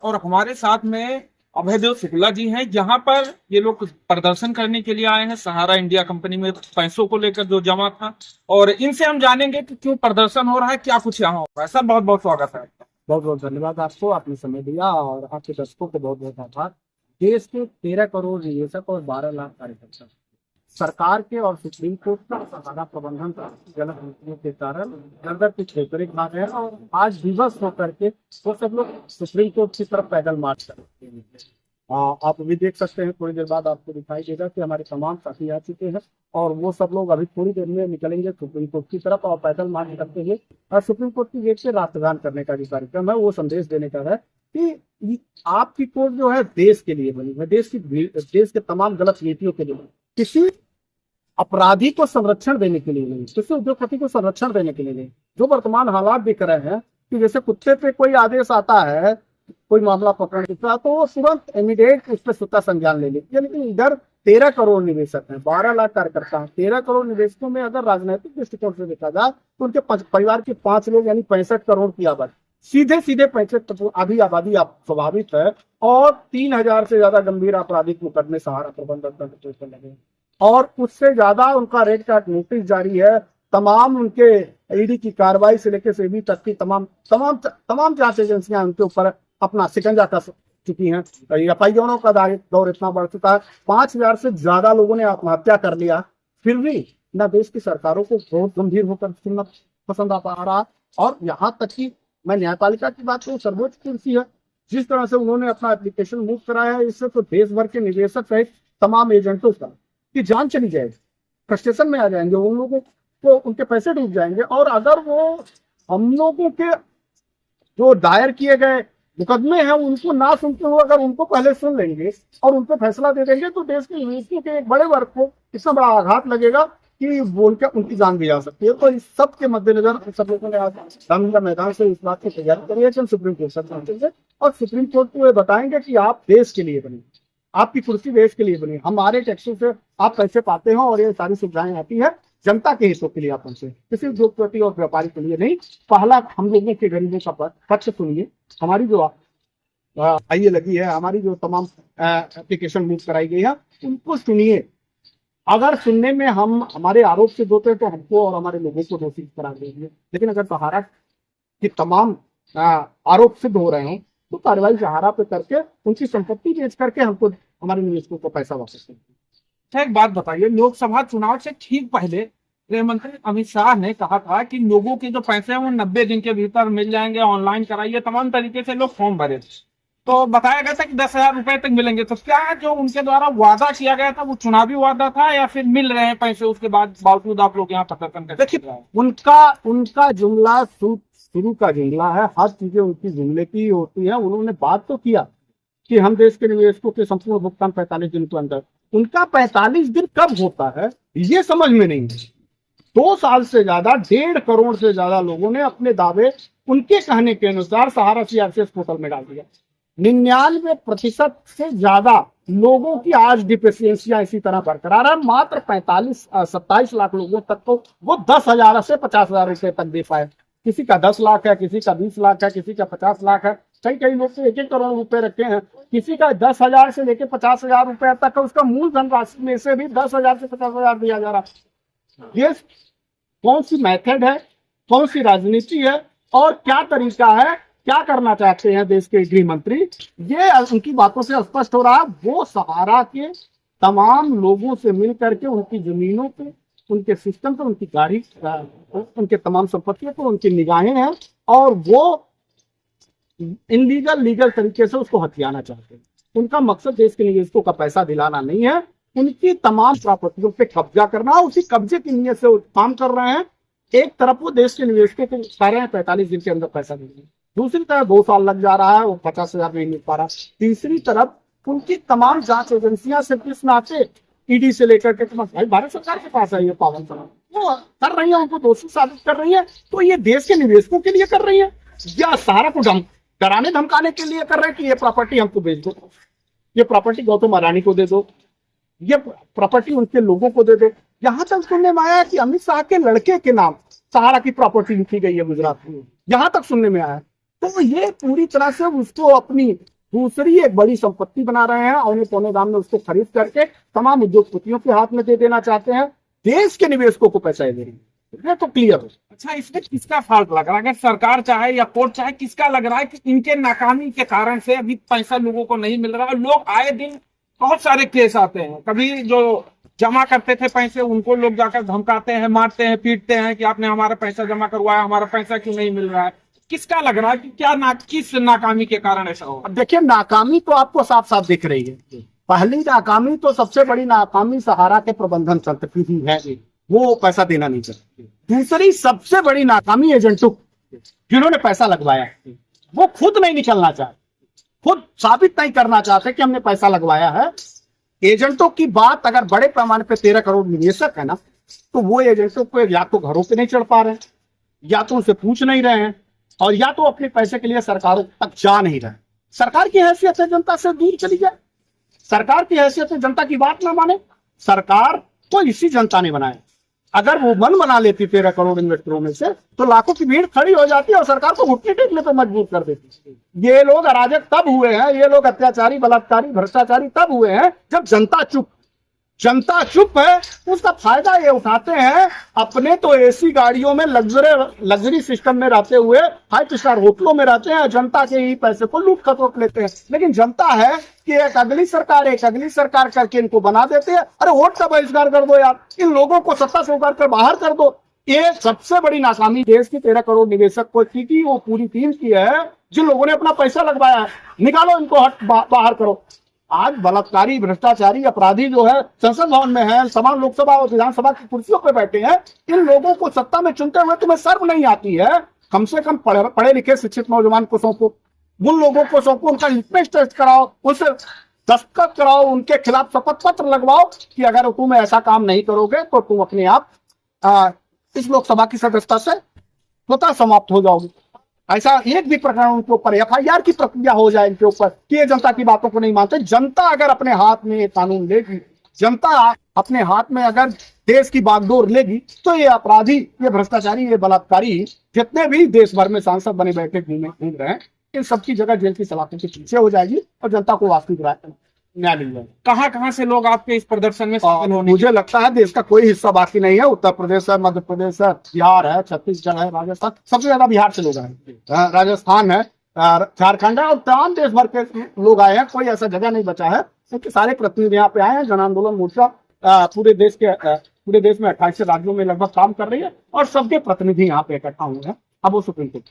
और हमारे साथ में अभयदेव शुक्ला जी हैं, जहां पर ये लोग प्रदर्शन करने के लिए आए हैं सहारा इंडिया कंपनी में पैसों को लेकर जो जमा था। और इनसे हम जानेंगे कि क्यों प्रदर्शन हो रहा है, क्या कुछ यहाँ हो रहा है। सर, बहुत बहुत स्वागत है आपका। बहुत बहुत धन्यवाद आपको, आपने समय दिया और आपके दर्शकों को बहुत बहुत आभार। देश के 13 करोड़ निवेशक और 12 लाख कार्यकर्ता सरकार के और सुप्रीम कोर्ट का सारा प्रबंधन गलत नीतियों के कारण दर की ठोकरें खा रहे हैं और आज विवश होकर के वो सब लोग सुप्रीम कोर्ट की तरफ पैदल मार्च कर रहे हैं। आप भी देख सकते हैं, थोड़ी देर बाद आपको दिखाई देगा कि हमारे तमाम साथी आ चुके हैं और वो सब लोग अभी थोड़ी देर में निकलेंगे सुप्रीम कोर्ट की तरफ और पैदल मार्च करते हुए और सुप्रीम कोर्ट की गेट से राष्ट्रगान करने का भी कार्यक्रम है। वो संदेश देने का है कि आपकी कोर्ट जो है देश के लिए बनी है, देश के तमाम गलत नीतियों के लिए, किसी अपराधी को संरक्षण देने के लिए नहीं, किसी उद्योगपति को संरक्षण देने के लिए नहीं। जो वर्तमान हालात दिख रहे हैं कि जैसे कुत्ते पे कोई आदेश आता है, कोई मामला पकड़ने का, तो वो तुरंत इमीडिएट उस पर स्वतः संज्ञान ले लेती है। लेकिन इधर 13 करोड़ निवेशक हैं, 12 लाख कार्यकर्ता हैं। 13 करोड़ निवेशकों में अगर राजनीतिक दृष्टिकोण से देखा जाए तो उनके परिवार के 5 लोग यानी 65 करोड़ की आबादी, सीधे 65 आधी आबादी स्वाभाविक है। और 3000 से ज्यादा गंभीर आपराधिक मुकदमे सहारा प्रबंधन पर लगे और उससे ज्यादा उनका रेड कार्ड नोटिस जारी है। तमाम उनके ईडी की कार्रवाई से लेकर सेबी तक की तमाम जांच एजेंसियां उनके ऊपर अपना शिकंजा कस चुकी हैं। एफआईआरों का दौर इतना बढ़ चुका है, 5000 से ज्यादा लोगों ने आत्महत्या कर लिया। फिर भी न देश की सरकारों को बहुत गंभीर होकर सुनना पसंद आ पा रहा। और यहाँ तक कि मैं न्यायपालिका की बात करूँ, सर्वोच्च कुर्सी है, जिस तरह से उन्होंने अपना एप्लीकेशन मूव कराया है, इससे तो देश भर के निवेशक सहित तमाम एजेंटों का की जान चली जाएगी, फ्रस्ट्रेशन में आ जाएंगे, उन लोगों को उनके पैसे डूब जाएंगे। और अगर वो हम लोगों के जो दायर किए गए मुकदमे हैं उनको ना सुनते हुए अगर उनको पहले सुन लेंगे और उन पर फैसला दे देंगे तो देश के निवेशकों के एक बड़े वर्ग को इतना बड़ा आघात लगेगा कि वो उनकी जान भी जा सकती है। तो इस सब के मद्देनजर सब लोगों ने आज रामलीला मैदान से इस बात की तैयारी करी है कि हम सुप्रीम कोर्ट तक पहुंचेंगे और सुप्रीम कोर्ट को ये बताएंगे कि आप देश के लिए बने, आपकी कुर्सी देश के लिए बनी, हमारे टैक्सों से आप पैसे पाते हो और ये सारी सुविधाएं आती है जनता के हितों के लिए, आप हमसे किसी उद्योगपति और व्यापारी के लिए नहीं। पहला हम लोगों के गरीबों का पक्ष सुनिए। हमारी जो आइए लगी है, हमारी जो तमाम एप्लीकेशन मूव कराई गई है उनको सुनिए। अगर सुनने में हम हमारे आरोप से दोते तो हमको और हमारे लोगों को दोषी करा देंगे, लेकिन अगर सहारा की तमाम आरोप सिद्ध हो रहे हैं तो कार्रवाई सहारा पे करके उनकी संपत्ति बेच करके हमको हमारे निवेशकों को पैसा वापस देंगे। अच्छा, एक बात बताइए, लोकसभा चुनाव से ठीक पहले गृह मंत्री अमित शाह ने कहा था कि लोगों के जो पैसे हैं वो 90 दिन के भीतर मिल जाएंगे, ऑनलाइन कराइए, तमाम तरीके से लोग फॉर्म भरे। तो बताया गया था कि 10,000 रुपए तक मिलेंगे। तो क्या जो उनके द्वारा वादा किया गया था वो चुनावी वादा था या फिर मिल रहे हैं पैसे उसके बाद बावजूद आप लोग यहाँ प्रदर्शन कर? देखिए, उनका जुमला शुरू का जुमला है, हर चीजें उनकी जुमले की होती है। उन्होंने बात तो किया कि हम देश के निवेशकों के संपूर्ण भुगतान 45 दिन के अंदर, उनका 45 दिन कब होता है ये समझ में नहीं है। 2 साल से ज्यादा 1.5 करोड़ से ज्यादा लोगों ने अपने दावे उनके कहने के अनुसार सहारा सीआरसीएस पोर्टल में डाल दिया। 99% से ज्यादा लोगों की आज डिफिशियंसियां इसी तरह बरकरार है। मात्र 27 लाख लोगों तक तो वो 10,000 से 50,000 रुपए तक दे पाए। किसी का 10 लाख है, किसी का 20 लाख है, किसी का 50 लाख है, कई लोग तो 1-1 करोड़ रुपए रखे हैं। किसी का 10,000 से लेकर 50,000 रुपए तक है, उसका मूल धनराशि में से भी 10,000 से 50,000 दिया जा रहा है। ये कौन सी मेथड है, कौन सी राजनीति है और क्या तरीका है, क्या करना चाहते हैं देश के गृह मंत्री, ये उनकी बातों से स्पष्ट हो रहा है। वो सहारा के तमाम लोगों से मिल करके उनकी जमीनों पे, उनके सिस्टम पे, उनकी गाड़ी, उनके तमाम संपत्तियों को उनकी निगाहें हैं और वो इनलीगल लीगल तरीके से उसको हथियाना चाहते हैं। उनका मकसद देश के निवेशकों का पैसा दिलाना नहीं है, उनकी तमाम प्रॉपर्टियों पे कब्जा करना। उसी कब्जे की नीयत से काम कर रहे हैं। एक तरफ वो देश के निवेशकों को कह रहे हैं 45 दिन के अंदर पैसा देंगे, दूसरी तरफ 2 साल लग जा रहा है, वो 50,000 नहीं मिल पा रहा। तीसरी तरफ उनकी तमाम जांच एजेंसियां सिर्फ इस नाते ईडी से लेकर के भाई भारत सरकार के पास है ये पावन समान, वो कर रही है, उनको दोषी साबित कर रही है। तो ये देश के निवेशकों के लिए कर रही है या सहारा को डराने धमकाने के लिए कर रहे हैं कि ये प्रॉपर्टी हमको बेच दो, ये प्रॉपर्टी गौतम अडानी को दे दो, ये प्रॉपर्टी उनके लोगों को दे दो। यहाँ तक सुनने में आया कि अमित शाह के लड़के के नाम सहारा की प्रॉपर्टी लिखी गई है गुजरात में, यहाँ तक सुनने में आया। तो ये पूरी तरह से उसको अपनी दूसरी एक बड़ी संपत्ति बना रहे हैं, औने पौने दाम में उसको खरीद करके तमाम उद्योगपतियों के हाथ में दे देना चाहते हैं, देश के निवेशकों को पैसा दे रहे हैं। ये तो क्लियर है। अच्छा, इसमें किसका फॉल्ट लग रहा है? अगर सरकार चाहे या कोर्ट चाहे, किसका लग रहा है कि इनके नाकामी के कारण से अभी पैसा लोगों को नहीं मिल रहा है? लोग आए दिन बहुत सारे केस आते हैं, कभी जो जमा करते थे पैसे उनको लोग जाकर धमकाते हैं, मारते हैं, पीटते हैं कि आपने हमारा पैसा जमा करवाया, हमारा पैसा क्यों नहीं मिल रहा है? किसका लग रहा है कि क्या किस नाकामी के कारण ऐसा हो? अब देखिए, नाकामी तो आपको साफ साफ दिख रही है। पहली नाकामी तो सबसे बड़ी नाकामी सहारा के प्रबंधन तंत्र की ही है, वो पैसा देना नहीं चाहते। दूसरी सबसे बड़ी नाकामी एजेंटों जिन्होंने पैसा लगवाया, वो खुद नहीं निकलना चाहते, खुद साबित नहीं करना चाहते कि हमने पैसा लगवाया है। एजेंटों की बात अगर बड़े पैमाने पे 13 करोड़ निवेशक है ना, तो वो एजेंटों को या तो घरों पे नहीं चढ़ पा रहे हैं, या तो उनसे पूछ नहीं रहे हैं, और या तो अपने पैसे के लिए सरकारों तक जा नहीं रहे। सरकार की हैसियत से जनता से दूर चली जाए, सरकार की हैसियत से जनता की बात ना माने। सरकार को इसी जनता ने बनाया। अगर वो मन बना लेती 13 करोड़ इन्वेस्टरों में से, तो लाखों की भीड़ खड़ी हो जाती और सरकार को घुटने टेकने पर मजबूर कर देती। ये लोग अराजक तब हुए हैं, ये लोग अत्याचारी, बलात्कारी, भ्रष्टाचारी तब हुए हैं जब जनता चुप है। उसका फायदा ये उठाते हैं, अपने तो एसी गाड़ियों में लग्जरी सिस्टम में रहते हुए 5 स्टार होटलों में रहते हैं, जनता के ही पैसे को लूट खसोट लेते हैं। लेकिन जनता है कि एक अगली सरकार करके इनको बना देते हैं। अरे वोट का बहिष्कार कर दो यार, इन लोगों को सत्ता से उतार कर बाहर कर दो। ये सबसे बड़ी नाकामी देश की 13 करोड़ निवेशक को की वो पूरी टीम की है, जिन लोगों ने अपना पैसा लगवाया है। निकालो इनको, बाहर करो। आज बलात्कारी, भ्रष्टाचारी, अपराधी जो है संसद भवन में है, तमाम लोकसभा और विधानसभा की कुर्सियों पर बैठे हैं। इन लोगों को सत्ता में चुनते हुए तुम्हें शर्म नहीं आती है? कम से कम पढ़े लिखे शिक्षित नौजवान को सौंपो, उन लोगों को सौंपो, उनका लिटमेस टेस्ट कराओ, उनसे दस्तखत कराओ, उनके खिलाफ शपथ पत्र लगवाओ कि अगर तुम ऐसा काम नहीं करोगे तो तुम अपने आप इस लोकसभा की सदस्यता से स्वतः समाप्त हो जाओगे। ऐसा एक भी प्रकरण उनके ऊपर FIR की प्रक्रिया हो जाए इनके ऊपर कि ये जनता की बातों को नहीं मानते। जनता अगर अपने हाथ में ये कानून लेगी, जनता अपने हाथ में अगर देश की बागडोर लेगी, तो ये अपराधी, ये भ्रष्टाचारी, ये बलात्कारी जितने भी देश भर में सांसद बने बैठे घूम रहे हैं, इन सबकी जगह जेल की सलाखों के पीछे हो जाएगी और जनता को वास्तविक न्याय मिल जाएगा। कहाँ से लोग आपके इस प्रदर्शन में शामिल होने? मुझे लगता है देश का कोई हिस्सा बाकी नहीं है। उत्तर प्रदेश है, मध्य प्रदेश है, बिहार है, छत्तीसगढ़ है, राजस्थान, सबसे ज्यादा बिहार से लोग आए, राजस्थान है, झारखंड है, और तमाम देश भर के लोग आए हैं। कोई ऐसा जगह नहीं बचा है क्योंकि सारे प्रतिनिधि यहाँ पे आए हैं। जन आंदोलन मोर्चा पूरे देश में 28 राज्यों में लगभग काम कर रही है और सबके प्रतिनिधि यहाँ पे इकट्ठा हुए हैं। अब वो सुप्रीम कोर्ट।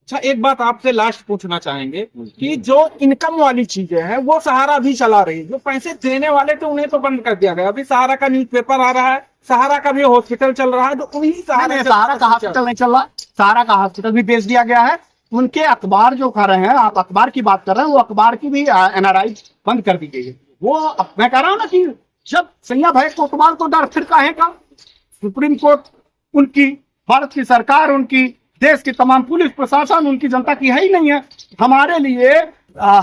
अच्छा, एक बात आपसे लास्ट पूछना चाहेंगे कि जो इनकम वाली चीजें हैं वो सहारा भी चला रही है, जो पैसे देने वाले थे उन्हें तो बंद कर दिया गया। अभी सहारा का न्यूज़पेपर आ रहा है, सहारा का भी हॉस्पिटल चल रहा है, तो उन्हीं सहारा का हॉस्पिटल नहीं चल रहा, सहारा का हॉस्पिटल भी बेच दिया गया है। उनके अखबार जो कर रहे हैं, आप अखबार की बात कर रहे हैं, वो अखबार की भी NRI बंद कर दी गई है। वो मैं कह रहा हूँ ना कि जब सैया भाई कोतवाल को डर फिर काहे का? सुप्रीम कोर्ट उनकी, भारत की सरकार उनकी, देश की तमाम पुलिस प्रशासन उनकी, जनता की है ही नहीं है। हमारे लिए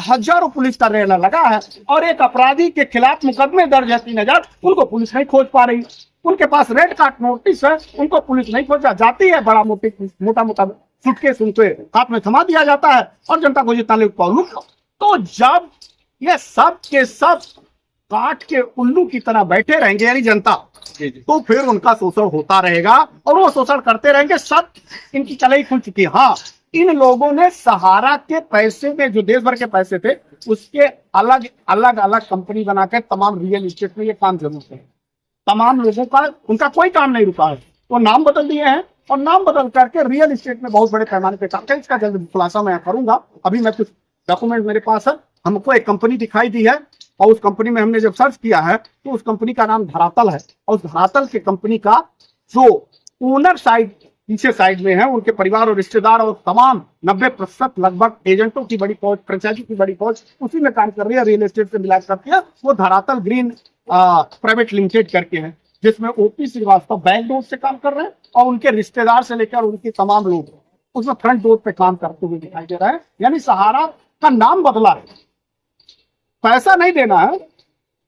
हजारों पुलिस का रेला लगा है और एक अपराधी के खिलाफ मुकदमे दर्ज है 3000, उनको पुलिस नहीं खोज पा रही। उनके पास रेड कार्ड नोटिस है, उनको पुलिस नहीं खोज जाती है। बड़ा मोटा सुटकेस उनके हाथ में थमा दिया जाता है और जनता को जितना लूट पाओ लूट लो। तो जब ये सब के सब काट के उल्लू की तरह बैठे रहेंगे यानी जनता, तो फिर उनका शोषण होता रहेगा और वो शोषण करते रहेंगे। सब इनकी कलई खुल चुकी है। हाँ, इन लोगों ने सहारा के पैसे में, जो देश भर के पैसे थे, उसके अलग अलग कंपनी बनाकर तमाम रियल एस्टेट में ये काम जरूर है। तमाम लोगों का, उनका कोई काम नहीं रुका है। वो नाम बदल दिए हैं और नाम बदल करके रियल एस्टेट में बहुत बड़े पैमाने पे काम। इसका जल्द खुलासा मैं करूंगा। अभी मैं कुछ डॉक्यूमेंट मेरे पास है। हमको एक कंपनी दिखाई दी है और उस कंपनी में हमने जब सर्च किया है तो उस कंपनी का नाम धरातल है और उस धरातल के कंपनी का जो ओनर साइड पीछे साइड में है, उनके परिवार और रिश्तेदार और तमाम 90% लगभग एजेंटों की बड़ी फौज, फ्रेंचाइजी की बड़ी फौज उसी में काम कर रही है। रियल एस्टेट से मिला करके वो धरातल ग्रीन प्राइवेट लिमिटेड करके है, जिसमें OP श्रीवास्तव बैक डोर से काम कर रहे हैं और उनके रिश्तेदार से लेकर उनके तमाम लोग उसमें फ्रंट डोर पे काम करते हुए दिखाई दे रहा है। यानी सहारा का नाम बदला है, पैसा नहीं देना है,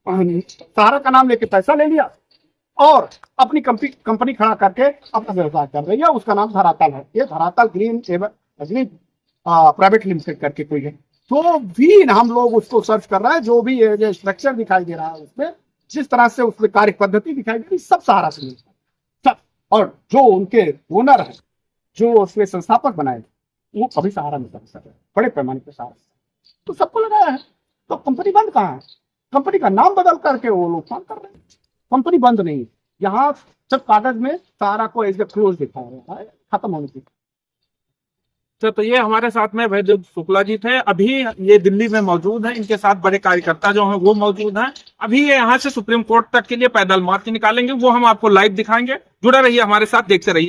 सहारा का नाम लेके पैसा ले लिया और अपनी कंपनी खड़ा करके अपना व्यवसाय कर रही है। उसका नाम धरातल है। ये धरातल ग्रीन प्राइवेट लिमिटेड करके कोई है, तो भी हम लोग उसको सर्च कर रहे हैं। जो भी ये स्ट्रक्चर दिखाई दे रहा है उसमें, जिस तरह से उसमें कार्य पद्धति दिखाई दे रही, सब सहारा से मिलता है सब। और जो उनके ओनर है, जो उसके संस्थापक बनाए, वो कभी सहारा नहीं कर सके, बड़े पैमाने पर सहारा, तो सबको लगाया है। तो कंपनी बंद कहाँ है? कंपनी का नाम बदल करके वो लोग काम कर रहे हैं। कंपनी बंद नहीं है, यहाँ सब कागज में सहारा को एज ए क्लोज दिखाया गया है, खत्म होने की। तो ये हमारे साथ में वैद्य शुक्ला जी थे, अभी ये दिल्ली में मौजूद है, इनके साथ बड़े कार्यकर्ता जो हैं वो मौजूद हैं। अभी ये यहाँ से सुप्रीम कोर्ट तक के लिए पैदल मार्च निकालेंगे, वो हम आपको लाइव दिखाएंगे। जुड़े रहिए हमारे साथ, देखते रहिए।